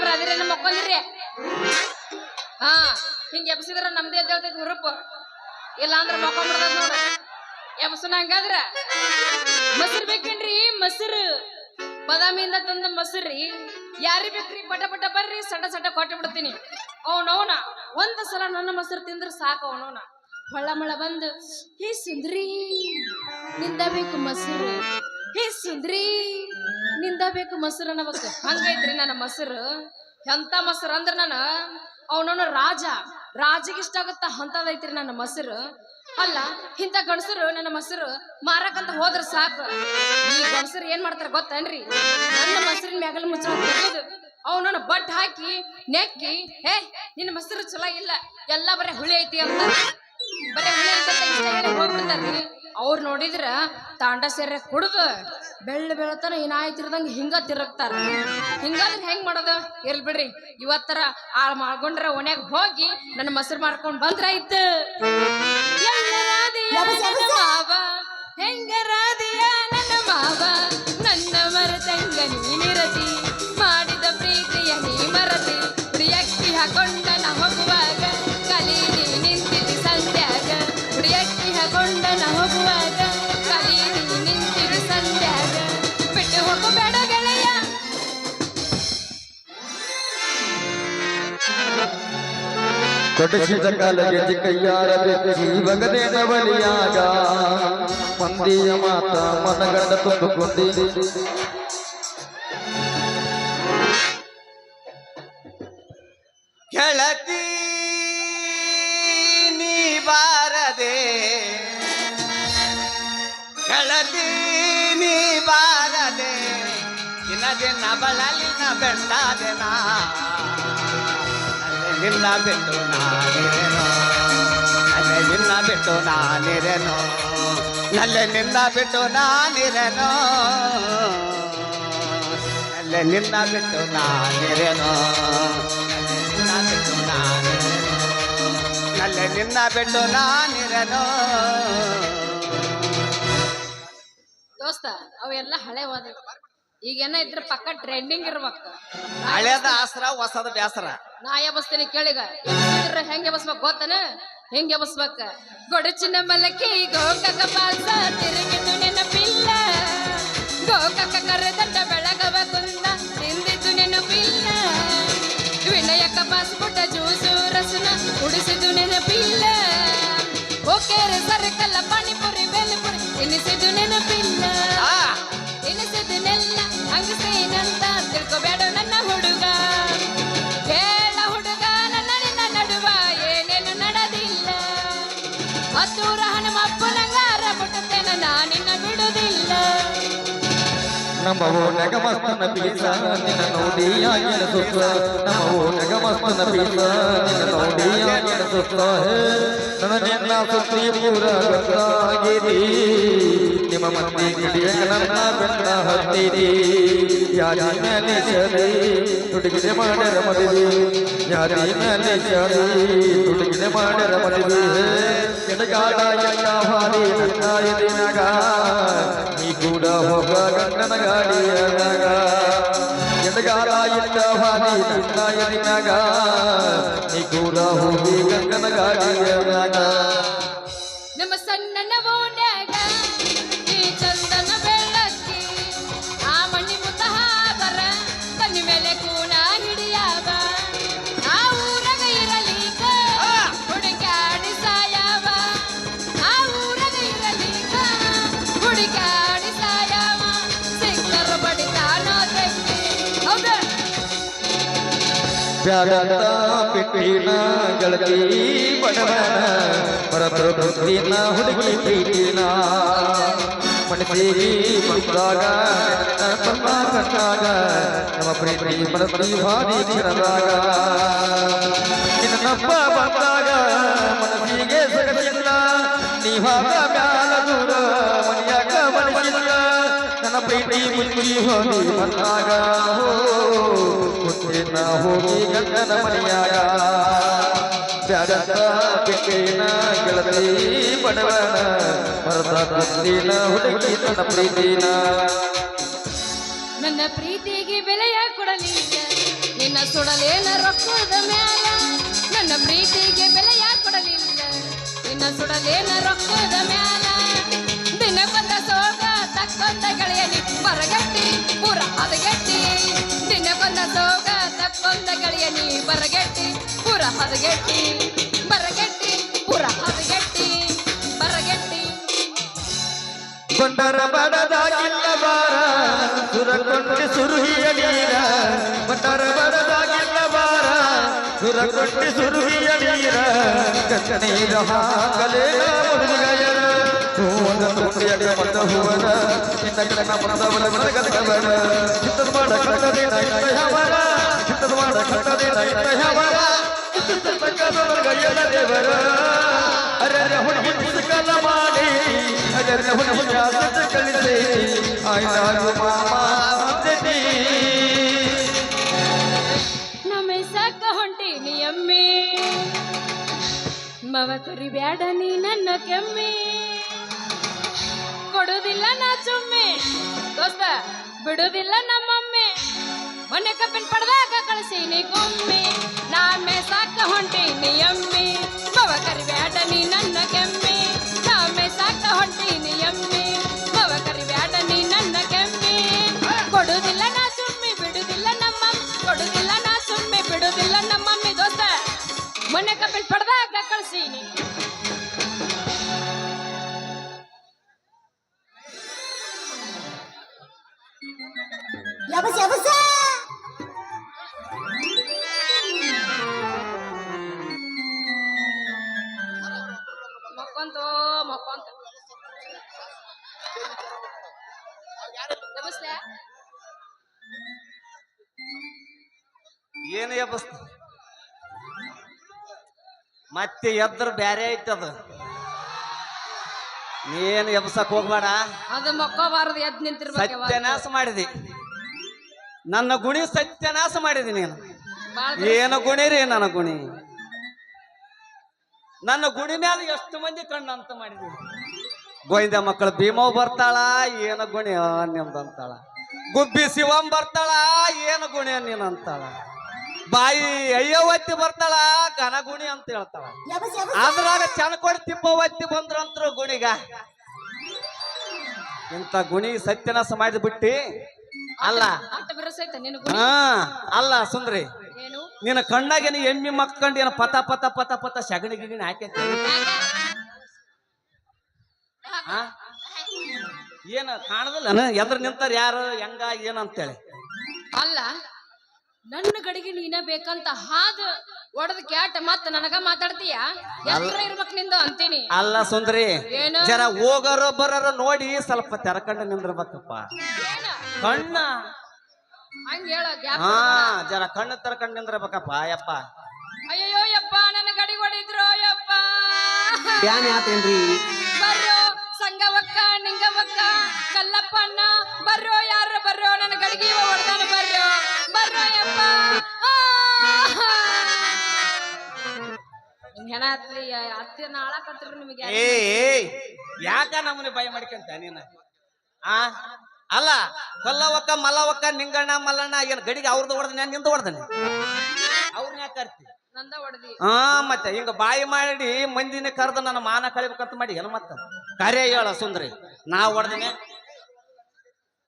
ಒಬ್ಬೊಬ್ರು ಅದಿರೇನು ಮಕ್ಕೊಂದಿರಿ ಹಾ ಹಿಂಗ ಎಬ್ಸಿದ್ರ ನಮ್ದೇ ಎದ್ದೇಳ್ತೈತಿ ಹುರುಪು ಇಲ್ಲ ಅಂದ್ರ ಮಕ್ಕೊಂಡ್ಬಿಡ್ದ ನೋಡ ಎಬ್ಸನ ಹಂಗಾದ್ರ ಮೊಸರು ಬೇಕೇನ್ರಿ ಮೊಸರು ಬಾದಾಮಿಯಿಂದ ತಂದ ಮೊಸರಿ ಯಾರಿ ಬೇಕ್ರಿ ಪಟ ಪಟ ಬರ್ರಿ ಸಟ ಸಟ ಕೊಟ್ಟು ಬಿಡ್ತೀನಿ ಅವನವನ ಒಂದ್ ಸಲ ನನ್ನ ಮೊಸರು ತಿಂದ್ರ ಸಾಕು ಅವನವನ ಹೊಳ್ಳ ಮಳ ಬಂದು ಹೇ ಸುಂದ್ರಿ ನಿಂದ ಬೇಕು ಮೊಸರು ಹೇ ಸುಂದ್ರಿ ನಿಂದ ಬೇಕು ಮೊಸರು ಅನ್ನಬೇಕು ಹಂಗೈತ್ರಿ ನನ್ನ ಮೊಸರು ಎಂತ ಮೊಸರು ಅಂದ್ರ ನಾನು ಅವನವನ ರಾಜಿಗೆ ಇಷ್ಟ ಆಗತ್ತ ಅಂತದೈತ್ರಿ ನನ್ನ ಮೊಸರು ಅಲ್ಲ ಇಂಥ ಗಣಸರು ನನ್ನ ಮೊಸರು ಮಾರಕಂತ ಹೋದ್ರ ಸಾಕು ಈ ಗಣಸರು ಏನ್ ಮಾಡ್ತಾರ ಗೊತ್ತೇನ್ರಿ ನನ್ನ ಮೊಸರಿನ ಮ್ಯಾಗಲ್ ಮುಚ್ಚ ಅವನವನ ಬಟ್ ಹಾಕಿ ನೆಕ್ಕಿ ಹೇ ನಿನ್ನ ಮೊಸರು ಚಲೋ ಇಲ್ಲ ಎಲ್ಲ ಬರೀ ಹುಳಿ ಐತಿ ಅಂತ ಬರೀ ಹುಳಿ ಐತಿ ಅಂತ ಇಷ್ಟ ಹೇಳಿ ಹೋಗ್ಬಿಡ್ತಾರ್ರಿ ಅವ್ರು ನೋಡಿದ್ರ ತಾಂಡ ಸೇರೆ ಕುಡ್ದು ಬೆಳತನ ಏನಾಯ್ತಿರ್ದಂಗ ಹಿಂಗ ತಿರುಗ್ತಾರ ಹಿಂಗಾದ್ರೆ ಹೆಂಗ್ ಮಾಡೋದು ಇರ್ಲ್ ಬಿಡ್ರಿ ಇವತ್ತರ ಆ ಮಾಡ್ಕೊಂಡ್ರ ಒನ್ಯಾಗ ಹೋಗಿ ನನ್ನ ಮೊಸರು ಮಾರ್ಕೊಂಡ್ ಬಂದ್ರ ಆಯ್ತು ಮಾವ ಹೆಂಗರಾದಿಯ ನನ್ನ ಮಾವ ನನ್ನ ಮರತಂಗ ನೀನಿರತಿ ಮಾಡಿದ ಪ್ರೀತಿಯ ನೀ ಮರತಿ ಪ್ರಿಯಕ್ಕಿ ಹಾಕೊಂಡ ನ ಹೋಗುವಾಗ ಕಲೀನಿ ನಿಂತಿತಿ ಸಂಧ್ಯಾಗ ಪ್ರಿಯಕ್ಕಿ ಹಾಕೊಂಡ ನ ಹೋಗುವಾಗ ಕಲೀನಿ ನಿಂತಿತಿ ಸಂಧ್ಯಾಗ ಬಿಟ್ಟು ಹೋಗಬೇಡ ಗೆಳೆಯ ಕೊಡಿಸಿದ ಕಾಲಗೆ ಕೈಯಾರ ಜೀವಗದೆ ನವಲಿಯಾಗ ಮಂದಿಯ ಮಾತ ಮನಗಂಡ ತುಂಬುಕೊಂಡಿ ಗೆಳತಿ ನೀ ಬಾರದೆ ಗೆಳತಿ ನೀ ಬಾರದೆ ದಿನ ಬಳಲಿನ ಬೆಂದಾದೆನ ನಿನ್ನ ಬಿಟ್ಟು ನಾನಿರೇನೋ ಅಲ್ಲೇ ನಿನ್ನ ಬಿಟ್ಟು ನಾನಿರೇನೋ ನಲ್ಲೆ ನಿನ್ನ ಬಿಟ್ಟು ನಾನಿರೇನೋ ಅಲ್ಲೇ ನಿನ್ನ ಬಿಟ್ಟು ನಾನಿರೇನೋ ನಿನ್ನ ಬಿಟ್ಟು ನಾನಿರೇನೋ ನಲ್ಲೆ ನಿನ್ನ ಬಿಟ್ಟು ನಾನಿರೇನೋ ದೋಸ್ತ ಅವೆಲ್ಲ ಹಳೆ ಹೋದ ಈಗೇನ ಇದ್ರ ಪಕ್ಕ ಟ್ರೆಂಡಿಂಗ್ ಇರ್ಬೇಕು ಹಳೇದ ಆಸರ ಹೊಸದ ಬ್ಯಾಸರ ನಾ ಎಬಸ್ತೀನಿ ಕೇಳಿಗ ಹೆಂಗ್ ಎಬಸ್ಬೇಕು ಗೊತ್ತನ ಹೆಂಗ್ ಎಬಸ್ಬೇಕ ಗೊಡಚಿನ ಮಲಕಿ ಗೋಕಕ ಪಾಲ್ಸ ತಿರುಗಿತು ನೆನಪಿಲ್ಲ ಗೋಕಕ ಕರೆದಂಡ ಬೆಳಗವ ಕುಂದ ತಿಂದಿತು ನೆನಪಿಲ್ಲ ವಿನಯಕ ಪಾಸ್ಪುಟ ಜ್ಯೂಸು ರಸನ ಕುಡಿಸಿದು ನೆನಪಿಲ್ಲ ಓಕೆರೆ ಸರ್ಕಲ್ಲ ಪಾನಿಪುರಿ ಬೇಲ್ಪುರಿ ತಿನ್ನಿಸಿದು ನೆನಪಿಲ್ಲ ಎನಿಸಿದನೆಲ್ಲ ಹಂಗಸೇನಂತ ತಿಳ್ಕೊಬೇಡ ನನ್ನ ಹುಡುಗ ಬೇಡ ಹುಡುಗ ನನ್ನ ನಿನ್ನ ನಡುವ ಏನೇನು ನಡೆದಿಲ್ಲ ಹತ್ತೂರ ಹನುಮಪ್ಪನಂಗಾರ ಮುಟ್ಟುತ್ತೇನ ನಾನಿನ್ನ ಬಿಡುವುದಿಲ್ಲ ನಮ್ಮವು ನಗಮಸ್ತನ ಪೀಸ ನಿನ್ನ ನೋಡಿ ಆಗಿನ ಸುತ್ತ ನಮ್ಮವು ನಗಮಸ್ತನ ಪೀಸ ನಿನ್ನ ನೋಡಿ ಆಗಿನ ಸುತ್ತ ನನ್ನ ನಿನ್ನ ಸುತ್ತಿ ಪೂರ ಗೊತ್ತಾಗಿರಿ ನಿಮ್ಮ ಮಂದಿ ಗಿಡಿಯ ನನ್ನ ಬೆನ್ನ ಹತ್ತಿರಿ ಯಾರಿ ಮೇಲೆ ಸರಿ ತುಡುಗಿದೆ ಮಾಡ್ಯಾರ ಮದುವೆ ಯಾರಿ ಮೇಲೆ ಸರಿ ತುಡುಗಿದೆ ಮಾಡ್ಯಾರ ಮದುವೆ ಎಡಗಾಡ ಎಲ್ಲ ಭಾರಿ ನನ್ನ ಎದಿನಾಗ ನೀ ಕೂಡ ಹೋಗ ಗಂಡನ ಗಾಡಿಯಾಗ ಎಡಗಾಡ ಎಲ್ಲ ಭಾರಿ ನನ್ನ ಎದಿನಾಗ ನೀ ಕೂಡ ಹೋಗಿ ಗಂಡನ ಗಾಡಿಯಾಗ ನಮ್ಮ ಸಣ್ಣನ ಓಣ್ಯಾಗ ಈ ಚಂದನ ಬೆಳಕಿ ಆ ಮಣ್ಣಿ ಮುತ್ತ ಹಾಬರ ತನ್ನ ಮೇಲೆ ಕೂನ ಹಿಡಿಯಾವ ಆ ಊರಾಗ ಇರಲೀಗ ಹುಡುಕಾಡಿ ಸಾಯವ ಆ ಊರಾಗ ಇರಲೀಗ ಹುಡುಕಾಡಿ ಸಾಯವ ಸಿಕ್ಕರು ಬಡಿತಾನೋ ತೆಕ್ಕಿ ಹೌದ ಪ್ಯಾರದ ಪಿಟ್ಟಿನ ಗೆಳತಿ ಬಡವನ ಮರತು ಬುದ್ಧಿನ ಹುಡುಗಿ ಪ್ರೀತಿನ ಮನಸ್ಸಿಗೆ ಬಂದಾಗ ಕಂಡಾಗ ನಮ್ಮ ಪ್ರೀತಿ ಮನಸ್ಸಿ ಭಾರಿ ಕ್ಷಣದಾಗ ನಿನ್ನಪ್ಪ ಬಂದಾಗ ಮನಸ್ಸಿಗೆ ಸಗಸಿಲ್ಲ ನೀವಾಗ ಮ್ಯಾಲ ದೂರ ಮನೆಯಾಗ ಮನಸ್ಸಿಲ್ಲ ನನ್ನ ಪ್ರೀತಿ ಮುಚ್ಚಿ ಹೋಗಿ ಬಂದಾಗ ಹುಟ್ಟಿನ ಹೋಗಿ ಗಂಡನ ಮನೆಯಾಗ ಬ್ಯಾಡಂತ ಬಿಟ್ಟಿನ ಗೆಳತಿ ಬಡವನ ಮರದ ಬುದ್ಧಿನ ಹುಡುಗಿ ನನ್ನ ಪ್ರೀತಿನ ನನ್ನ ಪ್ರೀತಿಗೆ ಬೆಲೆಯ ಕೊಡಲಿಲ್ಲ ನಿನ್ನ ಸುಡಲೇನ ರೊಕ್ಕದ ಮ್ಯಾಲ ನನ್ನ ಪ್ರೀತಿಗೆ ಬೆಲೆ ಯಾಕೆ ಕೊಡಲಿಲ್ಲ ಇನ್ನ ಸುಡಲೇನ ರೊಕ್ಕದ ಮ್ಯಾಲ ದಿನ ಬಂದ ಸೋಗ ತಕ್ಕೊಂದ ಗೆಳೆಯನಿ ಬರಗಟ್ಟಿ ಪೂರ ಹದಗೆಟ್ಟಿ ದಿನ ಬಂದ ಸೋಗ ತಕ್ಕೊಂದ ಗೆಳೆಯನಿ ಬರಗೆಟ್ಟಿ ಪೂರ ಹದಗೆಟ್ಟಿ ಬರಗೆಟ್ಟಿ ಪೂರ ಹದಗೆಟ್ಟಿ ಬರಗೆಟ್ಟಿ ಕೊಂಡರ ಬಡದಾಗಿಲ್ಲ ಬಾರ ಸುರಕೊಂಡಿ ಸುರುಹಿಯ ನೀರ ಕೊಂಡರ ಬಡದಾಗಿಲ್ಲ ಬಾರ ಸುರಕೊಂಡಿ ಸುರುಹಿಯ ನೀರ ಕಣ್ಣೀರ ಹಾಕಲೇನ ಮುದುಗಯರ ಹೂವನ ತುಂಡಿಯಡೆ ಮತ ಹೂವನ ನಿನ್ನ ಕಣ್ಣ ಮನದವರ ಮನಗದವರ ಚಿತ್ತದ ಮಾಡ ಕಟ್ಟದೆ ನೈತಯವರ ಚಿತ್ತದ ಮಾಡ ಕಟ್ಟದೆ ನೈತಯವರ ದೇವರ ಅರೆ ಹುಡುಕಲ ಮಾಡಿ ಅರೆ ಹುಡುಕ ಕಳಿಸಿ ಆಯ್ತಾರು ಮಾಮಿ ನಮ್ಮೆ ಸಾಕ ಹೊಂಟೀನಿ ಅಮ್ಮೆ ಮವ ಕರಿಬ್ಯಾಡ ನೀ ನನ್ನ ಕೆಮ್ಮೆ ಕೊಡುದಿಲ್ಲ ನಾ ಚುಮ್ಮೆ ದೋಸ್ತ ಬಿಡುದಿಲ್ಲ ನಮ್ಮಮ್ಮೆ ಮೊನ್ನೆ ಕಪ್ಪಿನ ಪಡೆದಾಗ ಕಳಿಸೀನಿ ಕೊಮ್ಮೆ ನಾಮೆ ಸಾಕ ಹೊಂಟೀನಿ ಅಮ್ಮೆ ಮವ ಕರಿಬ್ಯಾಡ ನೀ ನನ್ನ ಕೆಮ್ಮೆ ನಾಮೆ ಸಾಕ ಹೊಂಟೀನಿ ಅಮ್ಮೆ ಮವ ಕರಿಬ್ಯಾಡ ನೀ ನನ್ನ ಕೆಮ್ಮೆ ಕೊಡುದಿಲ್ಲ ನಾ ಸುಮ್ಮೆ ಬಿಡುದಿಲ್ಲ ನಮ್ಮಮ್ಮ ಕೊಡುದಿಲ್ಲ ನಾ ಸುಮ್ಮೆ ಬಿಡುದಿಲ್ಲ ನಮ್ಮಮ್ಮಿ ದೋಸ್ತ ಮೊನ್ನೆ ಕಪ್ಪಿನ ಪಡೆದಾಗ ಕಳಿಸೀನಿ ಯಬಸ ಯಬಸ ಮಕ್ಕೊಂತ ಮಕ್ಕೊಂತ ನಮಸ್ತೆ ಏನು ಎಬ್ಬಸ್ ಮತ್ತೆ ಎದ್ರ ಬ್ಯಾರೆ ಐತದ ನೀನು ಎಬ್ಸಕ್ ಹೋಗ್ಬೇಡ ಅದು ಮಕ್ಕೋಬಾರದು ಎದ್ ನಿಂತಿರ್ಬೇಕು ಸತ್ಯನಾಶ ಮಾಡಿದಿ ನನ್ನ ಗುಣಿ ಸತ್ಯನಾಶ ಮಾಡಿದಿ ನೀನು ಬಾಳ ಏನು ಗುಣಿ ರೀ ನನ್ನ ಗುಣಿ ನನ್ನ ಗುಡಿ ಮೇಲೆ ಎಷ್ಟು ಮಂದಿ ಕಣ್ಣು ಅಂತ ಮಾಡಿದಿ ಗೋವಿಂದ ಮಕ್ಕಳು ಭೀಮವ್ ಬರ್ತಾಳ ಏನು ಗುಣಿ ನಿಮ್ದಂತಾಳ ಗುಬ್ಬಿ ಶಿವಂ ಬರ್ತಾಳ ಏನು ಗುಣಿ ನೀನು ಅಂತಾಳ ಬಾಯಿ ಅಯ್ಯವತ್ತಿ ಬರ್ತಾಳ ಘನ ಗುಣಿ ಅಂತ ಹೇಳ್ತಾಳ ಯಬಸ ಯಬಸ ಅದ್ರಾಗ ಚನಕೊಡಿ ತಿಪ್ಪವತ್ತಿ ಬಂದ್ರಂತ್ರು ಗುಣಿಗ ಇಂಥ ಗುಣಿ ಸತ್ಯನಾಶ ಮಾಡಿದ್ ಬಿಟ್ಟಿ ಅಲ್ಲ ಆಟ ಬಿರಸೈತ ನಿನ್ನ ಗುಡಿ ಹಾ ಅಲ್ಲ ಸುಂದ್ರಿ ಏನು ನಿನ್ನ ಕಣ್ಣಾಗೇನು ಎಮ್ಮಿ ಮಕ್ಕಂಡು ಏನ ಪತ ಪತ ಪತ ಪತ ಸಗಣಿ ಗಿಗಣಿ ಹಾಕೈತಿ ಏನ ಕಾಣದಿಲ್ಲ ಎದ್ರ ನಿಂತಾರ ಯಾರು ಹೆಂಗ ಏನಂತೇಳಿ ಅಲ್ಲ ನನ್ನ ಗಡಿಗೆ ನೀನ ಬೇಕಂತ ಹಾದು ಒಡದ ಕ್ಯಾಟ ಮತ್ತ ನನಗ ಮಾತಾಡ್ತೀಯ ಎತ್ರ ಇರ್ಬೇಕ್ ನಿಂದು ಅಂತೀನಿ ಅಲ್ಲ ಸುಂದ್ರಿ ಏನು? ಜರ ಹೋಗರೋ ಬರೋರು ನೋಡಿ ಸ್ವಲ್ಪ ತೆರಕಂಡು ನಿಂದ್ರಬೇಕಪ್ಪ ಏನ ಕಣ್ಣ ಹಂಗ ಹೇಳ ಗ್ಯಾಪ್ ಹಾ ಜರ ಕಣ್ಣು ತೆರಕಂಡು ನಿಂದ್ರಬೇಕಪ್ಪ ಯಪ್ಪ ಅಯ್ಯೋ ಯಪ್ಪ ನನ್ನ ಗಡಿ ಹೊಡಿದ್ರು ಯಪ್ಪ ಏನ್ ಆತೇನ್ರಿ ಬರ್ರೋ ಸಂಗವಕ್ಕ ನಿಂಗವಕ್ಕ ಕಲ್ಲಪ್ಪ ಅಣ್ಣ ಬರ್ರೋ ಯಾರು ಬರ್ರೋ ನನ್ನ ಗಡಿಗೆ ಹೊಡೆದಾನ ಬರ್ರೋ ಬರ್ರೋ ಯಪ್ಪ ಹೆಣ ಹತ್ಲಿ ಹತ್ತಿರ ಆಳಕತ್ರ ನಿಮಗೆ ಏ ಯಾಕ ನಮ್ಮನೆ ಭಯ ಮಾಡ್ಕೊಂತ ನೀನ ಆ ಅಲ್ಲ ಕಲ್ಲವಕ್ಕ ಮಲ್ಲವಕ್ಕ ನಿಂಗಣ್ಣ ಮಲ್ಲಣ್ಣ ಏನ್ ಗಡಿಗೆ ಅವ್ರದ್ದು ಹೊಡೆದ ನಿಂದು ಹೊಡೆದನೆ ಅವ್ರನ್ನ ಯಾಕೆ ಕರ್ತಿ ನಂದ ಹೊಡೆದಿ ಹಾ ಮತ್ತೆ ಹಿಂಗ ಬಾಯಿ ಮಾಡಿ ಮಂದಿನ ಕರೆದು ನನ್ನ ಮಾನ ಕಳಿಬೇಕಂತ ಮಾಡಿ ಏನ ಮತ್ತ ಕಾರ್ಯ ಹೇಳ ಸುಂದ್ರಿ ನಾ ಹೊಡೆದನೆ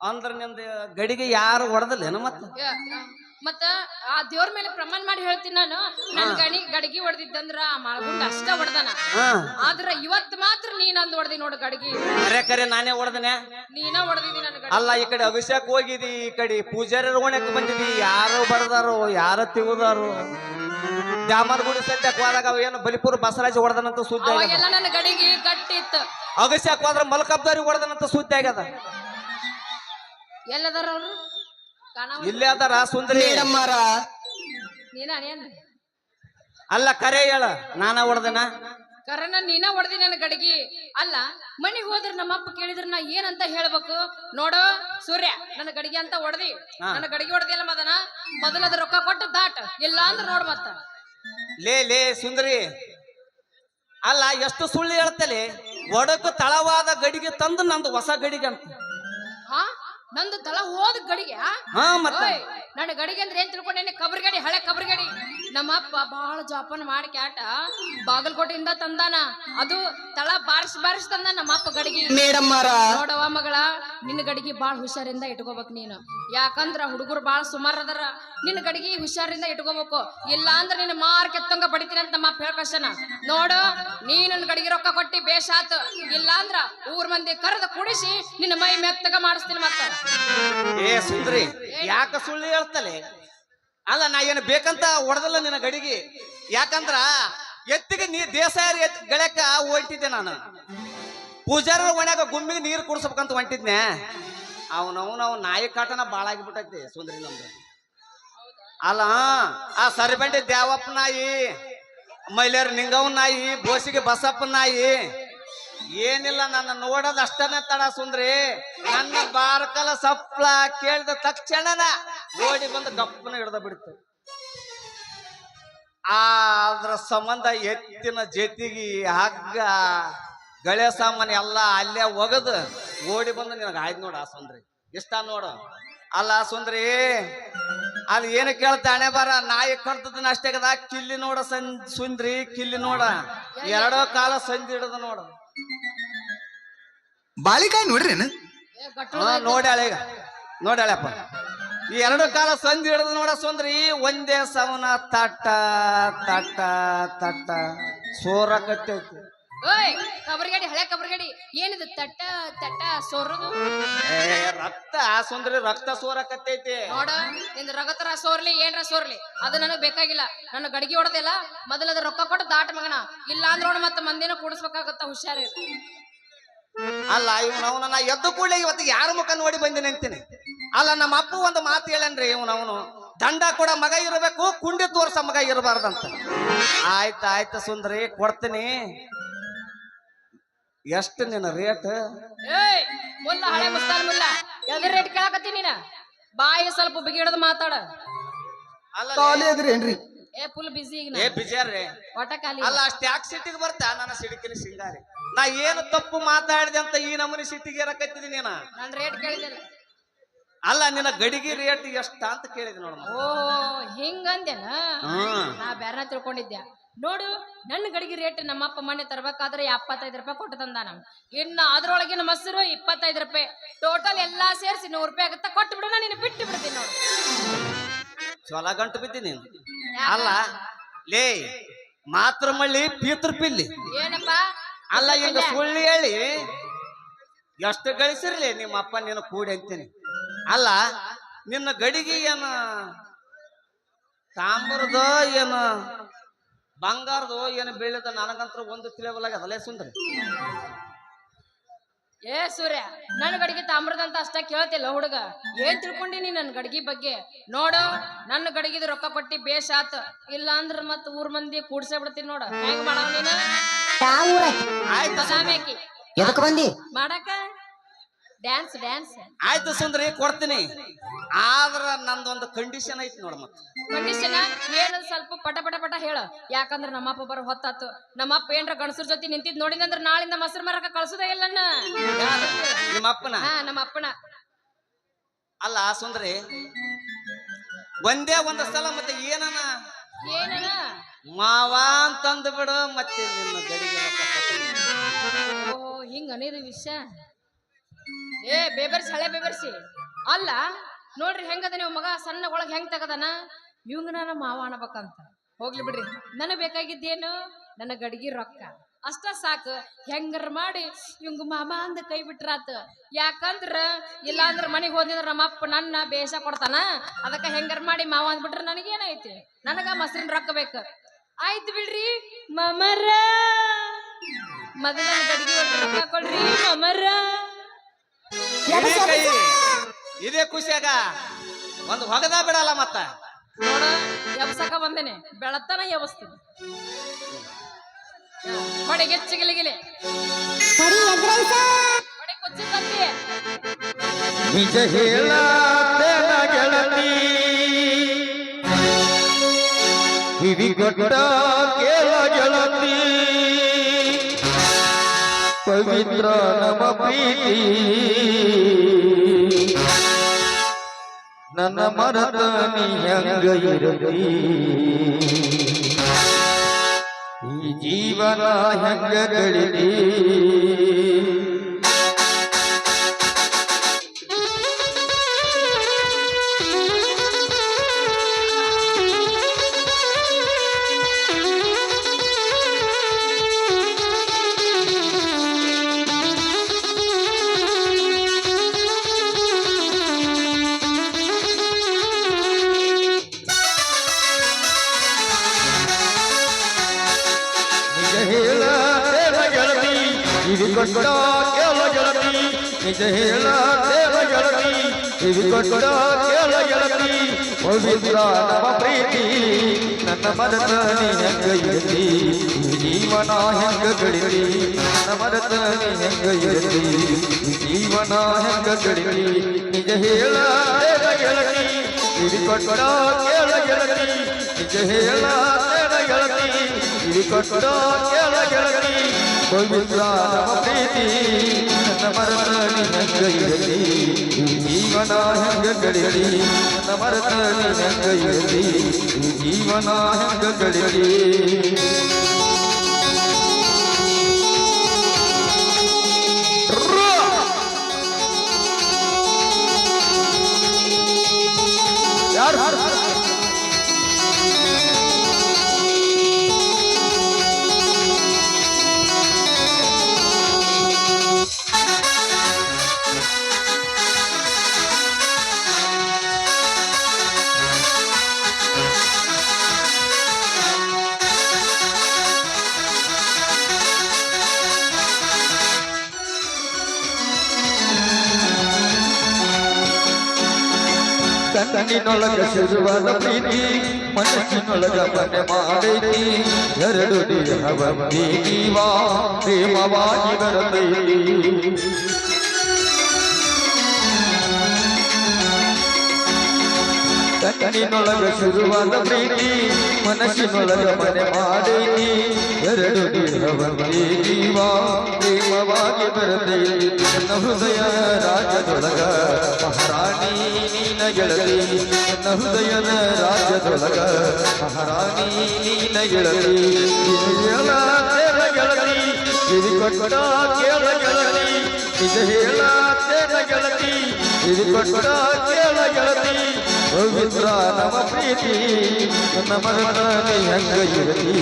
ಅಂದ್ರ ನಿಂದ ಗಡಿಗೆ ಯಾರು ಹೊಡೆದಿಲ್ಲ ಏನ ಮತ್ತ ಮತ್ತ ಆ ದೇವ್ರ ಮೇಲೆ ಪ್ರಮಾಣ ಮಾಡಿ ಹೇಳ್ತೀನಿ ನಾನು ನನ್ ಗಡಿಗೆ ಹೊಡೆದಿದ್ದಂದ್ರ ಆ ಮಾಳ್ಗುಂಡ ಅಷ್ಟ ಹೊಡೆದಾನ ಹಾ ಆದ್ರ ಇವತ್ ಮಾತ್ರ ನೀ ನಂದು ಹೊಡೆದಿ ನೋಡು ಗಡಿಗೆ ಕರೆ ಕರೆ ನಾನೇ ಹೊಡೆದನೆ ನೀನ ಹೊಡೆದಿದಿ ನನ್ ಗಡಿಗೆ ಅಲ್ಲ ಈ ಕಡೆ ಅಭಿಷೇಕ್ ಹೋಗಿದಿ ಈ ಕಡೆ ಪೂಜಾರಿ ಓಣಕ್ಕೆ ಬಂದಿದಿ ಯಾರು ಬಡದಾರು ಯಾರು ತಿಗುದಾರು ದ್ಯಾಮರ್ ಗುಡಿ ಸದ್ಯಕ್ಕೆ ಹೋದಾಗ ಅವ ಏನು ಬಲಿಪುರ ಬಸವರಾಜ್ ಹೊಡೆದನಂತ ಸುದ್ದಿ ಆಗ್ಯದ ಅವಾಗೆಲ್ಲ ನನ್ನ ಗಡಿಗೆ ಗಟ್ಟಿತ್ತು ಅಭಿಷೇಕ್ ಹೋದ್ರ ಮಲ್ಕಬ್ದಾರಿ ಹೊಡೆದನಂತ ಸುದ್ದಿ ಆಗ್ಯದ ಎಲ್ಲದಾರ ಅವ್ರು ಇಲ್ಲೇ ಅದಾರ ಸುಂದರಿ ನೀನ ಏನ್ ಅಲ್ಲ ಕರೆ ಹೇಳ ನಾನ ಹೊಡೆದನ ಕರನ ನೀನ ಹೊಡೆದಿ ನನ್ನ ಗಡಿಗೆ ಅಲ್ಲ ಮನಿಗ್ ಹೋದ್ರ ನಮ್ಮಪ್ಪ ಕೇಳಿದ್ರ ನಾ ಏನಂತ ಹೇಳ್ಬೇಕು ನೋಡು ಸೂರ್ಯ ನನ್ನ ಗಡಿಗೆ ಅಂತ ಹೊಡೆದಿ ನನ್ನ ಗಡಿಗೆ ಹೊಡೆದಿಲ್ಲ ಮದನ ಮೊದಲದ ರೊಕ್ಕ ಕೊಟ್ಟು ದಾಟ ಇಲ್ಲ ಅಂದ್ರ ನೋಡ್ ಮತ್ತ ಲೇ ಸುಂದರಿ ಅಲ್ಲ ಎಷ್ಟು ಸುಳ್ಳು ಹೇಳ್ತಲೆ ಒಡಕು ತಳವಾದ ಗಡಿಗೆ ತಂದು ನಂದು ಹೊಸ ಗಡಿಗೆ ಅಂತ ಹಾ ನಂದು ತಳ ಹೋದ ಗಡಿಗೆ ಹಾ ಮತ್ತ ಓಯ್ ನನ್ನ ಗಡಿಗೆ ಅಂದ್ರೆ ಏನ್ ತಿಳ್ಕೊಂಡೇನಿ ಕಬ್ರಗಡಿ ಹಳೆ ಕಬ್ರಗಡಿ ನಮ್ಮ ಅಪ್ಪ ಬಹಳ ಜೋಪಾನ ಮಾಡಿ ಕ್ಯಾಟ ಬಾಗಲಕೋಟೆಯಿಂದ ತಂದಾನ ಅದು ತಳ ಬಾರಿಸಿ ತಂದ ನಮ್ಮ ಅಪ್ಪ ಗಡಿಗೆ ನೋಡವ ಮಗಳ ನಿನ್ನ ಗಡಿಗೆ ಬಾಳ ಹುಷಾರಿಂದ ಇಟ್ಕೋಬೇಕು ನೀನು ಯಾಕಂದ್ರ ಹುಡುಗರು ಬಾಳ ಸುಮಾರು ಅದರ ನಿನ್ನ ಗಡಿಗೆ ಹುಷಾರಿಂದ ಇಟ್ಕೋಬೇಕು ಇಲ್ಲ ಅಂದ್ರೆ ನಿನ್ನ ಮಾರ್ ಕೆತ್ತಂಗ ಬಡಿತೀನಿ ಅಂತ ನಮ್ಮ ಅಪ್ಪ ಹೇಳ್ಕಷ್ಟನ ನೋಡು ನೀ ನನ್ನ ಗಡಿಗೆ ರೊಕ್ಕ ಕೊಟ್ಟಿ ಬೇಷಾತ್ ಇಲ್ಲ ಅಂದ್ರ ಊರ್ ಮಂದಿ ಕರೆದ ಕುಡಿಸಿ ನಿನ್ನ ಮೈ ಮೆತ್ತಗ ಮಾಡಿಸ್ತೀನಿ ಮತ್ತ ಏ ಸುಂದ್ರಿ ಯಾಕ ಸುಳ್ಳು ಹೇಳ್ತಲೆ ಅಲ್ಲ ನಾ ಏನು ಬೇಕಂತ ಹೊಡೆದಲ್ಲ ನಿನ್ನ ಗಡಿಗೆ ಯಾಕಂದ್ರ ಎತ್ತಿಗೆ ನೀ ದೇಸಾಯರ್ ಗಳಕ್ಕ ಹೊಂಟಿದ್ದೆ ನಾನು ಪೂಜಾರ ಒಣಗ ಗುಮ್ಮಿಗೆ ನೀರು ಕುಡಿಸ್ಬೇಕಂತ ಹೊಂಟಿದ್ನೆ ಅವನವನು ನಾಯಿ ಕಾಟನ ಬಾಳ ಆಗಿಬಿಟ್ಟೈತಿ ಸುಂದ್ರಿ ನಮ್ದು ಅಲ್ಲ ಆ ಸರಿಬಂಡಿ ದ್ಯಾವಪ್ಪ ನಾಯಿ ಮೈಲೇರ್ ನಿಂಗವ್ನ ನಾಯಿ ಬೋಸಿಗೆ ಬಸಪ್ಪ ನಾಯಿ ಏನಿಲ್ಲ ನನ್ನ ನೋಡೋದ್ ಅಷ್ಟನೇ ತಡ ಸುಂದ್ರಿ ನನ್ನ ಬಾರಕಲ ಸಪ್ಲ ಕೇಳಿದ ತಕ್ಷಣನ ಓಡಿ ಬಂದು ಗಪ್ಪನ ಹಿಡ್ದ ಬಿಡ್ತು ಅದ್ರ ಸಂಬಂಧ ಎತ್ತಿನ ಜೊತೆಗಿ ಹಗ್ಗ ಗಳೆ ಸಾಮಾನು ಎಲ್ಲ ಅಲ್ಲೇ ಒಗದು ಓಡಿ ಬಂದು ನಿನಗೆ ಆಯ್ತು ನೋಡ ಆ ಸುಂದ್ರಿ ಇಷ್ಟ ನೋಡು ಅಲ್ಲ ಸುಂದ್ರಿ ಅದು ಏನು ಕೇಳ್ತ ಹಣೆ ಬಾರ ನಾಯಿ ಕಡ್ತದನ್ನ ಅಷ್ಟೇ ಕದ ಕಿಲ್ಲಿ ನೋಡ ಸುಂದ್ರಿ ಕಿಲ್ಲಿ ನೋಡ ಎರಡೋ ಕಾಲ ಸಂಧಿ ಹಿಡದ ನೋಡ ಬಾಳಿಕಾಯಿ ನೋಡ್ರೇನು ನೋಡ್ಯಾಳೆ ಈಗ ನೋಡ್ಯಾಳಪ್ಪ ಈ ಎರಡು ಕಾಲ ಸಂಧಿ ಹಿಡಿದು ನೋಡ ಸುಂದ್ರಿ ಒಂದೇ ಸವನ ತಟ್ಟ ತಟ್ಟ ತಟ್ಟ ಸೋರಕತ್ತೈತಿ ಓಯ್ ಕಬ್ರಗಡಿ ಹಳೆ ಕಬ್ರಗಡಿ ಏನಿದು ತಟ್ಟ ತಟ್ಟ ಸೋರದು ರಕ್ತ ಸುಂದ್ರಿ ರಕ್ತ ಸೋರಕತ್ತೈತಿ ನೋಡ ನಿಂದ ರಗತರ ಸೋರ್ಲಿ ಏನ್ರ ಸೋರ್ಲಿ ಅದು ನನಗ್ ಬೇಕಾಗಿಲ್ಲ ನನ್ನ ಗಡಿಗೆ ಹೊಡೆದಿಲ್ಲ ಮೊದಲದ ರೊಕ್ಕ ಕೊಟ್ಟು ದಾಟ ಮಗನ ಇಲ್ಲ ಅಂದ್ರೆ ನೋಡ ಮತ್ತೆ ಮಂದಿನ ಕೂಡಿಸ್ಬೇಕಾಗತ್ತ ಹುಷಾರಿ ಅಲ್ಲ ಇವನವನ ನಾ ಎದ್ದು ಕೂಡಲೇ ಇವತ್ತು ಯಾರ ಮುಖ ನೋಡಿ ಬಂದಿನಿ ಅಂತೀನಿ ಅಲ್ಲ ನಮ್ಮ ಅಪ್ಪ ಒಂದು ಮಾತು ಹೇಳನ್ರಿ ಇವನವನು ದಂಡ ಕೂಡ ಮಗ ಇರಬೇಕು ಕುಂಡಿ ತೋರ್ಸ ಮಗ ಇರಬಾರ್ದಂತ ಆಯ್ತು ಸುಂದ್ರಿ ಕೊಡ್ತೀನಿ ಎಷ್ಟು ನಿನ್ನ ರೇಟ್ ಏಯ್ ಮುಲ್ಲ ಹಳೆ ಮುಸ್ತಾಲ್ ಮುಲ್ಲ ಎದ್ರ ರೇಟ್ ಕೇಳಕತ್ತಿ ನೀನ ಬಾಯಿ ಸ್ವಲ್ಪ ಬಿಗಿಡದ್ ಮಾತಾಡ ಏನ್ರಿ ಏ ಫುಲ್ ಬಿಸಿ ಈಗ ಏ ಬಿಜಾರ್ರಿ ಒಟ ಖಾಲಿ ಅಲ್ಲ ಅಷ್ಟ್ ಯಾಕೆ ಸಿಟ್ಟಿಗೆ ಬರ್ತಾ ನನ್ನ ಸಿಡಿಕಿನ ಸಿಂಗಾರಿ ನಾ ಏನು ತಪ್ಪು ಮಾತಾಡಿದೆ ಅಂತ ಈ ನಮೂನಿ ಸಿಟ್ಟಿಗೆ ಏರಕತ್ತಿದಿ ನೀನ ನನ್ ರೇಟ್ ಕೇಳಿದಿಲ್ಲ ಅಲ್ಲ ನಿನ್ನ ಗಡಿಗೆ ರೇಟ್ ಎಷ್ಟ ಅಂತ ಕೇಳಿದೆ ನೋಡ ಓ ಹಿಂಗಂದೇನ ನಾ ಬೇರೆ ತಿಳ್ಕೊಂಡಿದ್ದೆ ನೋಡು ನನ್ನ ಗಡಿಗೆ ರೇಟ್ ನಮ್ಮಪ್ಪ ಮನೆ ತರ್ಬೇಕಾದ್ರೆ 75 ರೂಪಾಯಿ ಕೊಟ್ಟು ತಂದಾನ ಇನ್ನು ಅದ್ರೊಳಗಿನ ಮೊಸರು 25 ರೂಪಾಯಿ ಟೋಟಲ್ ಎಲ್ಲಾ ಸೇರಿಸಿ 100 ರೂಪಾಯಿ ಆಗುತ್ತಾ ಕೊಟ್ಟು ಬಿಡು ನೀನು ಬಿಟ್ಟು ಬಿಡ್ತೀನಿ ನೋಡು ಚೊಲ ಗಂಟು ಬಿದ್ದೀನಿ ಅಲ್ಲ ಲೇ ಮಾತ್ರ ಮಳ್ಳಿ ಪೀತೃ ಪಿಲ್ಲಿ ಏನಪ್ಪ ಅಲ್ಲ ಈಗ ಸುಳ್ಳು ಹೇಳಿ ಎಷ್ಟು ಗಳಿಸಿರ್ಲಿ ನಿಮ್ಮ ಅಪ್ಪ ನೀನು ಕೂಡಿ ಅಂತೀನಿ ಅಲ್ಲ ನಿನ್ನ ಗಡಿಗೆ ಏನು ತಾಮ್ರದ ಏನು ಬಂಗಾರದು ಏನು ಬೀಳದ ನನಗಂತ್ರ ಒಂದು ತಿಳಿಯಬಲ್ಲಾಗ ಅದಲ್ಲೇ ಸುಂದ್ರಿ ಏ ಸೂರ್ಯ ನನ್ನ ಗಡಿಗೆ ತಾಮ್ರದಂತ ಅಷ್ಟ ಕೇಳ್ತಿಲ್ಲ ಹುಡುಗ ಏನ್ ತಿಳ್ಕೊಂಡಿನಿ ನನ್ನ ಗಡಿಗೆ ಬಗ್ಗೆ ನೋಡು ನನ್ನ ಗಡಿಗಿದ ರೊಕ್ಕ ಕೊಟ್ಟಿ ಬೇಷ್ ಆತ ಇಲ್ಲ ಅಂದ್ರ ಮತ್ ಊರ್ ಮಂದಿ ಕೂಡ್ಸೇ ಬಿಡ್ತೀನಿ ನೋಡ ಹೆಂಗ್ ಮಾಡವ ನೀನು ಆಯ್ತು ಎದಕ್ ಬಂದಿ ಮಾಡಕ ಡ್ಯಾನ್ಸ್ ಡ್ಯಾನ್ಸ್ ಆಯ್ತು ಸುಂದ್ರಿ ಕೊಡ್ತೀನಿ ಆದ್ರ ನಂದೊಂದು ಕಂಡೀಷನ್ ಐತಿ ನೋಡ ಮತ್ತೆ ಕಂಡೀಷನ್ ಏನು ಸ್ವಲ್ಪ ಪಟ ಪಟ ಪಟ ಹೇಳ ಯಾಕಂದ್ರ ನಮ್ಮಪ್ಪ ಬರೋ ಹೊತ್ತಾತು ನಮ್ಮಪ್ಪ ಏನ್ರ ಗಣಸರ ಜೊತೆ ನಿಂತಿದ್ ನೋಡಿದಂದ್ರ ನಾಳಿಂದ ಮೊಸರು ಮರಕ ಕಳ್ಸುದೇ ಇಲ್ಲ ನಿಮ್ಮ ಅಪ್ಪನ ಹಾ ನಮ್ಮ ಅಪ್ಪನ ಅಲ್ಲ ಸುಂದ್ರಿ ಒಂದೇ ಒಂದು ಸಲ ಮತ್ತೆ ಏನನ ಏನನ ಮಾವ ಅಂತಂದು ಬಿಡು ಮತ್ತೆ ನಿನ್ನ ಗಡಿಗೆ ಓ ಹಿಂಗ ಅನೇದು ವಿಷಯ ಏ ಬೇಬರ್ಸಿ ಹಳೆ ಬೇಬರ್ಸಿ ಅಲ್ಲ ನೋಡ್ರಿ ಹೆಂಗದ ನೀವು ಮಗ ಸಣ್ಣ ಒಳಗ್ ಹೆಂಗ್ ತಗದಾನ ಇವಂಗ ನನ್ನ ಮಾವ ಅನ್ಬೇಕಂತ ಹೋಗ್ಲಿ ಬಿಡ್ರಿ ನನಗ್ ಬೇಕಾಗಿದ್ದೇನು ನನ್ನ ಗಡಿಗೆ ರೊಕ್ಕ ಅಷ್ಟ ಸಾಕು ಹೆಂಗರ ಮಾಡಿ ಇವಂಗ ಮಾಮ ಅಂದ ಕೈ ಬಿಟ್ರಾತ ಯಾಕಂದ್ರ ಇಲ್ಲ ಅಂದ್ರ ಮನಿಗ್ ಹೋದಿದ್ರ ನಮ್ಮ ಅಪ್ಪ ನನ್ನ ಬೇಷ ಕೊಡ್ತಾನ ಅದಕ್ಕ ಹೆಂಗರ ಮಾಡಿ ಮಾವ ಅಂದ್ಬಿಟ್ರೆ ನನಗೇನೈತಿ ನನಗ ಮೊಸರಿನ ರೊಕ್ಕ ಬೇಕು ಆಯ್ತು ಬಿಡ್ರಿ ಮಮರ ಮೊದಲ ಗಡಿಗೆ ರೊಕ್ಕ ಕೊಡ್ರಿ ಮಮರ ಇದೇ ಖುಷಿಯಾಗ ಒಂದು ಹೊಗದ ಬಿಡಲ್ಲ ಮತ್ತ ನೋಡ ಎಬ್ಸಕ ಬಂದೇನೆ ಬೆಳತನ ಎಬಸ್ತೀನಿ ಹೊಡೆಗೆ ಚಿಗಿಲಿಗಿಲಿ ಹೊಡೆ ಕೊಚ್ಚಿ ತಂದಿ ನಿಜ ಹೇಳತೇನ ಗೆಳತಿ ಕಿವಿಗೊಟ್ಟ ಕೇಳ ಗೆಳತಿ ಪವಿತ್ರ ನಮ್ಮ ಪ್ರೀತಿ ನನ್ನ ಮರತ ನೀ ಹೆಂಗ ಇರತಿ ಈ ಜೀವನ ಹೆಂಗ ಕಳಿತಿ ಇವಿ ಕೊಟ್ಟ ಕೇಳ ಗೆಳತಿ ನಿಜ ಹೇಳ ದೇವ ಗೆಳತಿ ಇವಿ ಕೊಟ್ಟ ಕೇಳ ಗೆಳತಿ ಪವಿತ್ರ ನಮ್ಮ ಪ್ರೀತಿ ನನ್ನ ಮರತ ನೀ ಹೆಂಗ ಇರತಿ ಜೀವನ ಹೆಂಗ ಕಳಿತಿ ನನ್ನ ಮರತ ನೀ ಹೆಂಗ ಇರತಿ ಜೀವನ ಹೆಂಗ ಕಳಿತಿ ನಿಜ ಹೇಳ ದೇವ ಗೆಳತಿ ಇವಿ ಕೊಟ್ಟ ಕೇಳ ಗೆಳತಿ ನಿಜ ಹೇಳ ದೇವ ಗೆಳತಿ ಇವಿ ಕೊಟ್ಟ ಕೇಳ ಗೆಳತಿ ಪವಿತ್ರ ನಮ್ಮ ಪ್ರೀತಿ ನನ್ನ ಮರತ ನೀ ಹೆಂಗ ಇರಲಿ ಜೀವನ ಹೆಂಗ ಕಳಿಲಿ ನನ್ನ ಮರತ ನೀ ಹೆಂಗ ಇರಲಿ ಜೀವನ ಹೆಂಗ ಕಳಿಲಿ ಯಾರು ಕಣ್ಣಿನೊಳಗ ಶುರುವಾದ ಪ್ರೀತಿ ಮನಸ್ಸಿನೊಳಗ ಮನೆ ಮಾಡೈತಿ ಎರಡು ದೇಹವಂತಿ ಜೀವ ಪ್ರೇಮವಾಗಿ ಬರತೈತಿ ಕಣ್ಣಿನೊಳಗ ಶುರುವಾದ ಪ್ರೀತಿ ಮನಸ್ಸಿನೊಳಗ ಮನೆ ಮಾಡೈತಿ ಎರಡು ದೇಹವಂತಿ ಜೀವ ಪ್ರೇಮವಾಗಿ ಬರತೈತಿ ನನ್ನ ಹೃದಯ ರಾಜ್ಯದೊಳಗ ಮಹಾರಾಣಿ ನೀನ ಗೆಳತಿ ನನ್ನ ಹೃದಯದ ರಾಜ್ಯದೊಳಗ ಮಹಾರಾಣಿ ನೀನ ಗೆಳತಿ ಹೇಳ ತೇರ ಗೆಳತಿ ಇದು ಕೊಟ್ಟ ಕೇಳ ಗೆಳತಿ ನಿಜ ಹೇಳ ತೇರ ಗೆಳತಿ ಇದು ಕೊಟ್ಟ ಕೇಳ ಗೆಳತಿ ಪವಿತ್ರ ನಮ್ಮ ಪ್ರೀತಿ ನನ್ನ ಮರತ ನೀ ಹೆಂಗ ಇರತಿ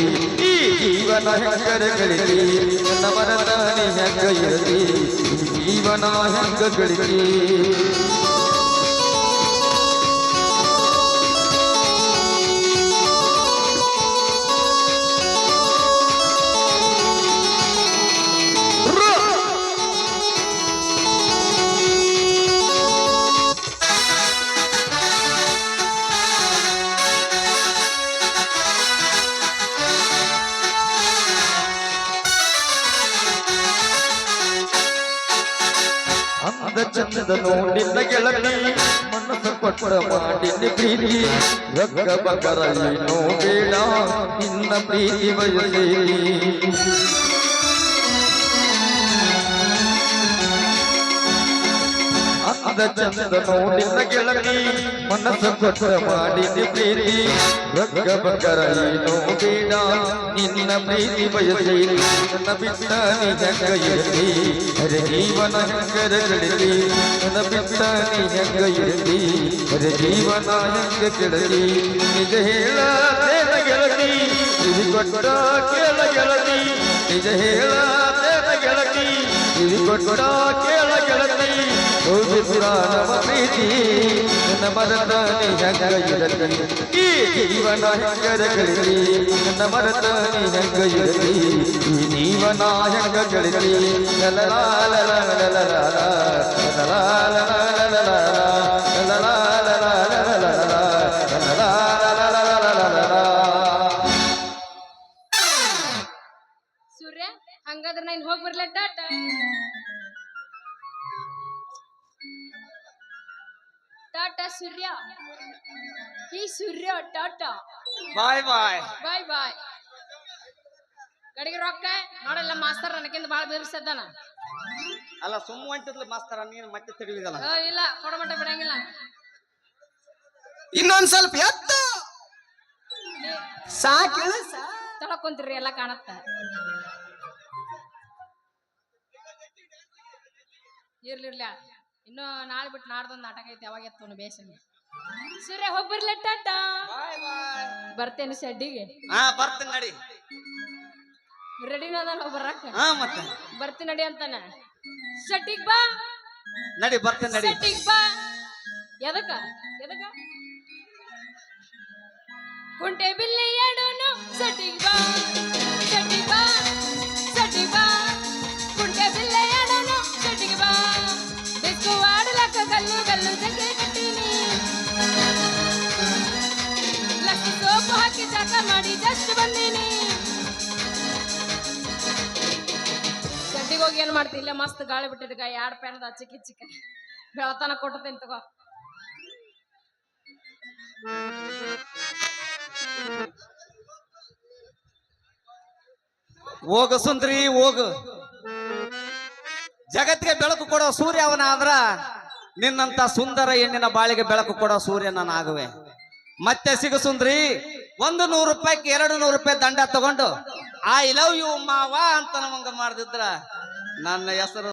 ಈ ಜೀವನ ಹೆಂಗರ ಕಳಿತಿ ನನ್ನ ಮರತ ನೀ ಹೆಂಗ ಇರತಿ ಜೀವನ ಹೆಂಗ ಕಳಿತಿ ಅಂದ ಚಂದದ ನೋಡಿನ ಗೆಳತಿ ಮನಸ್ಸು ಕೊಟ್ಟ ಮಾಡಿನ ಪ್ರೀತಿ ರೊಕ್ಕ ಬಗರಲ್ಲಿ ನೋಬೇಡ ನಿನ್ನ ಪ್ರೀತಿ ಬಯಸೇರಿ ಅಂದ ಚಂದದ ನೋಡಿನ ಗೆಳತಿ ಮನಸ್ಸು ಕೊಟ್ಟ ಮಾಡಿನ ಪ್ರೀತಿ ರೊಕ್ಕ ಬಗರಲ್ಲಿ ನೋಬೇಡ ನಿನ್ನ ಪ್ರೀತಿ ಬಯಸೇರಿ ನನ್ನ ಬಿಟ್ಟ ನೀ ಹೆಂಗ ಇರಲಿ ಅರೆ ಜೀವನ ಹೆಂಗರ ಕಳಿಲಿ ನನ್ನ ಬಿಟ್ಟ ನೀ ಹೆಂಗ ಇರಲಿ ಅರೆ ಜೀವನ ಹೆಂಗ ಕೆಳಲಿ ನಿಜ ಹೇಳ ತೇನ ಗೆಳತಿ ಇದು ಕೊಟ್ಟ ಕೇಳ ಗೆಳತಿ ನಿಜ ಹೇಳ ತೇನ ಗೆಳತಿ ಇದು ಕೊಟ್ಟ ಕೇಳ ಗೆಳತಿ ಪವಿತ್ರ ನಮ್ಮ ಪ್ರೀತಿ ನನ್ನ ಮರತ ನೀ ಹೆಂಗ ಇರಲಿ ಈ ಜೀವನ ಹೆಂಗರ ಕಳಿಲಿ ನನ್ನ ಮರತ ನೀ ಹೆಂಗ ಇರಲಿ ಈ ಜೀವನ ಹೆಂಗ ಕಳಿಲಿ ಸೂರ್ಯ ಹಂಗಾದ್ರೆ ನಾನು ಹೋಗಿ ಬರ್ಲ ಟಾಟ ಟಾಟಾ ಸೂರ್ಯ ಈ ಸೂರ್ಯ ಟಾಟಾ ಬಾಯ್ ಬಾಯ್ ಬಾಯ್ ಬಾಯ್ ಗಡಿಗೆ ರೊಕ್ಕ ನೋಡಲ್ಲ ಮಾಸ್ತರ್ ನನಗಿಂತ ಬಾಳ ಬೇರಿಸದ್ದಾನ ಅಲ್ಲ ಸುಮ್ಮ ಹೊಂಟಿದ್ಲು ಮಾಸ್ತರ ನೀನು ಮತ್ತೆ ತಿಳಿದಿಲ್ಲ ಇಲ್ಲ ಕೊಡಮಟ್ಟ ಬಿಡಂಗಿಲ್ಲ ಇನ್ನೊಂದ್ ಸ್ವಲ್ಪ ಎತ್ತು ಸಾಕಿಳ ತಳಕೊಂತೀರಿ ಎಲ್ಲ ಕಾಣತ್ತ. ಇರ್ಲಿರ್ಲ ಇನ್ನು ನಾಳೆ ಬಿಟ್ಟು ನಾಡ್ದೊಂದು ನಾಟಕ ಐತಿ, ಯಾವಾಗ ಎತ್ತು ಬೇಸನಿ. ಸೂರ್ಯ ಹೋಗ್ಬರ್ಲ ಟಾಟ. ಬರ್ತೇನೆ ಶೆಡ್ಡಿಗೆ. ಬರ್ತೀನಿ ನಡಿ. ರೆಡಿನ ಅದ ಬರಕ್ಕ. ಮತ್ತೆ ಬರ್ತೀನಿ ನಡಿ ಅಂತಾನ. ಶೆಟ್ಟಿಗ್ ಬಾ ನಡಿ, ಬರ್ತೀನಿ ನಡಿ. ಶೆಟ್ಟಿಗ್ ಬಾ. ಎದಕ್ಕ ಎದಕ್ಕ ಕುಂಟೆ ಬಿಲ್ಲಿ ಎಡೋನು. ಶೆಟ್ಟಿಗ್ ಬಾ ಶೆಟ್ಟಿಗ್ ಬಾ ಶೆಟ್ಟಿಗ್ ಬಾ. ಕುಂಟೆ ಬಿಲ್ಲೆ ಎಡೋನು ಶೆಟ್ಟಿಗ್ ಬಾ. ಬಿಸ್ಕು ಆಡಲಕ್ಕ ಗಲ್ಲು ಗಲ್ಲು ಜಗ್ಗೆ ಕಟ್ಟೀನಿ. ಲಕ್ಷ ಸೋಪು ಹಾಕಿ ಜಾಕ ಮಾಡಿ ಜಸ್ಟ್ ಬಂದೀನಿ. ಶೆಟ್ಟಿಗೆ ಹೋಗಿ ಏನ್ ಮಾಡ್ತಿ? ಇಲ್ಲೇ ಮಸ್ತ್ ಗಾಳಿ ಬಿಟ್ಟಿದ್ಕ 2 ಪ್ಯಾನದ ಚಿಕ್ಕ ಚಿಕ್ಕ ಬೆಳತನ ಕೊಟ್ಟತೇನೆ ತಗೋ. ಹೋಗ ಸುಂದ್ರಿ ಹೋಗು. ಜಗತ್ತಿಗೆ ಬೆಳಕು ಕೊಡೋ ಸೂರ್ಯ ಅವನ ಆದ್ರ ನಿನ್ನಂತ ಸುಂದರ ಹೆಣ್ಣಿನ ಬಾಳಿಗೆ ಬೆಳಕು ಕೊಡೋ ಸೂರ್ಯ ನಾನು ಆಗುವೆ. ಮತ್ತೆ ಸಿಗು ಸುಂದ್ರಿ. 100 ರೂಪಾಯಿಗೆ 200 ರೂಪಾಯಿ ದಂಡ ತಗೊಂಡು ಐ ಲವ್ ಯು ಮಾವ ಅಂತ ನಮಂಗ ಮಾಡ್ದಿದ್ರ ನನ್ನ ಹೆಸರು